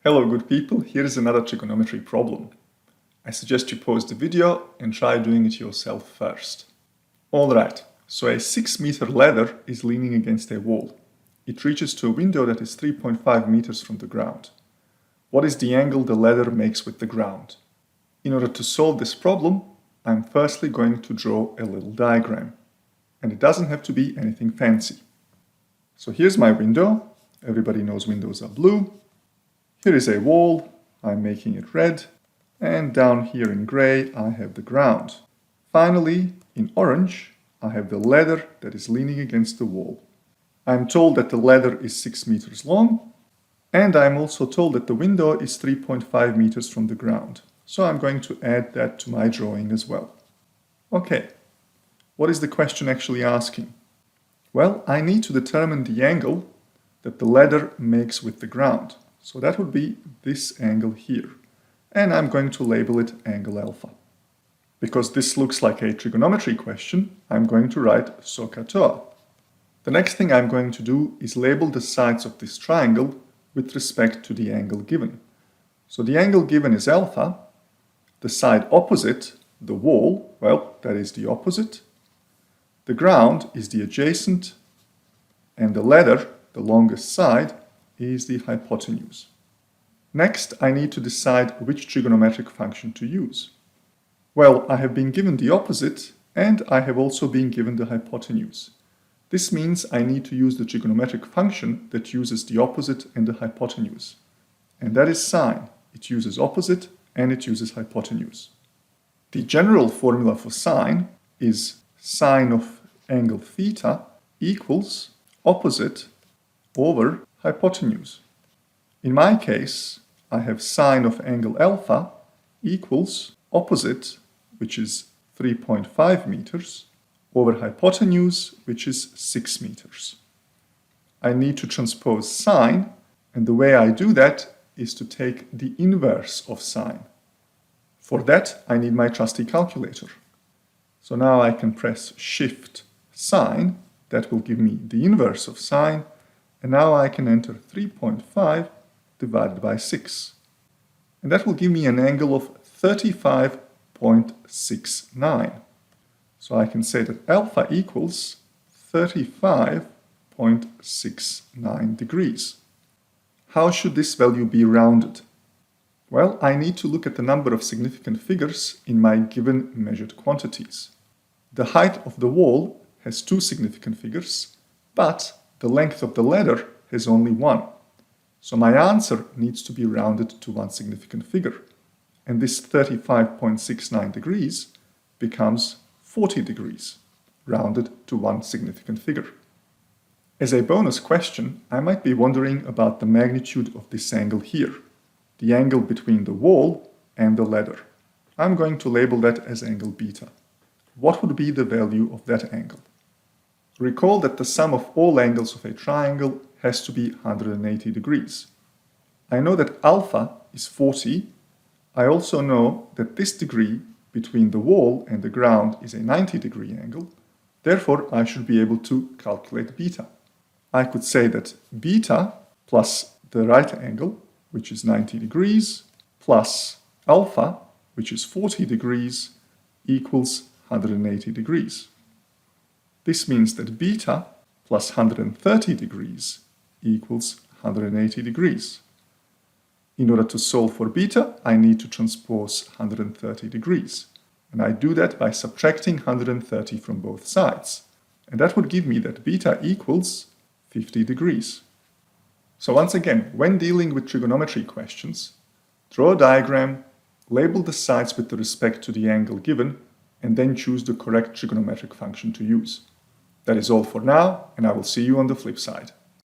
Hello good people, here is another trigonometry problem. I suggest you pause the video and try doing it yourself first. Alright, so a 6-meter ladder is leaning against a wall. It reaches to a window that is 3.5 meters from the ground. What is the angle the ladder makes with the ground? In order to solve this problem, I'm firstly going to draw a little diagram. And it doesn't have to be anything fancy. So here's my window. Everybody knows windows are blue. Here is a wall, I'm making it red, and down here in grey I have the ground. Finally, in orange, I have the ladder that is leaning against the wall. I'm told that the ladder is 6 meters long, and I'm also told that the window is 3.5 meters from the ground. So I'm going to add that to my drawing as well. Okay, what is the question actually asking? Well, I need to determine the angle that the ladder makes with the ground. So that would be this angle here. And I'm going to label it angle alpha. Because this looks like a trigonometry question, I'm going to write SOHCAHTOA. The next thing I'm going to do is label the sides of this triangle with respect to the angle given. So the angle given is alpha. The side opposite, the wall, well, that is the opposite. The ground is the adjacent. And the ladder, the longest side, is the hypotenuse. Next, I need to decide which trigonometric function to use. Well, I have been given the opposite and I have also been given the hypotenuse. This means I need to use the trigonometric function that uses the opposite and the hypotenuse. And that is sine. It uses opposite and it uses hypotenuse. The general formula for sine is sine of angle theta equals opposite over hypotenuse. In my case, I have sine of angle alpha equals opposite, which is 3.5 meters, over hypotenuse, which is 6 meters. I need to transpose sine, and the way I do that is to take the inverse of sine. For that, I need my trusty calculator. So now I can press Shift sine, that will give me the inverse of sine, and now I can enter 3.5 divided by 6. And that will give me an angle of 35.69. So I can say that alpha equals 35.69 degrees. How should this value be rounded? Well, I need to look at the number of significant figures in my given measured quantities. The height of the wall has 2 significant figures, but the length of the ladder has only 1. So my answer needs to be rounded to 1 significant figure. And this 35.69 degrees becomes 40 degrees, rounded to 1 significant figure. As a bonus question, I might be wondering about the magnitude of this angle here, the angle between the wall and the ladder. I'm going to label that as angle beta. What would be the value of that angle? Recall that the sum of all angles of a triangle has to be 180 degrees. I know that alpha is 40. I also know that this degree between the wall and the ground is a 90-degree angle. Therefore, I should be able to calculate beta. I could say that beta plus the right angle, which is 90 degrees, plus alpha, which is 40 degrees, equals 180 degrees. This means that beta plus 130 degrees equals 180 degrees. In order to solve for beta, I need to transpose 130 degrees. And I do that by subtracting 130 from both sides. And that would give me that beta equals 50 degrees. So once again, when dealing with trigonometry questions, draw a diagram, label the sides with respect to the angle given, and then choose the correct trigonometric function to use. That is all for now, and I will see you on the flip side.